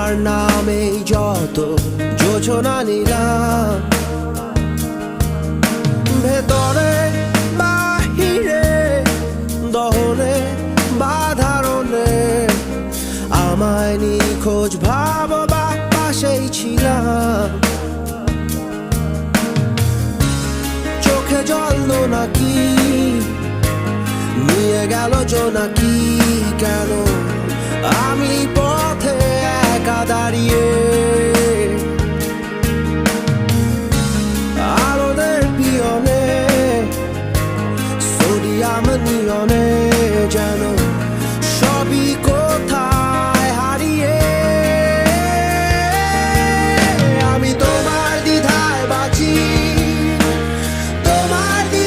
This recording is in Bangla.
তোমার নামে যত যোজনা নিলাম, ভেতরে বাহিরে, দহনে বা ধারণে, আমায় নিখোঁজ ভাববা পাশেই ছিলাম। চোখে জল নাকি নিয়ে গেল জোনাকি, কেন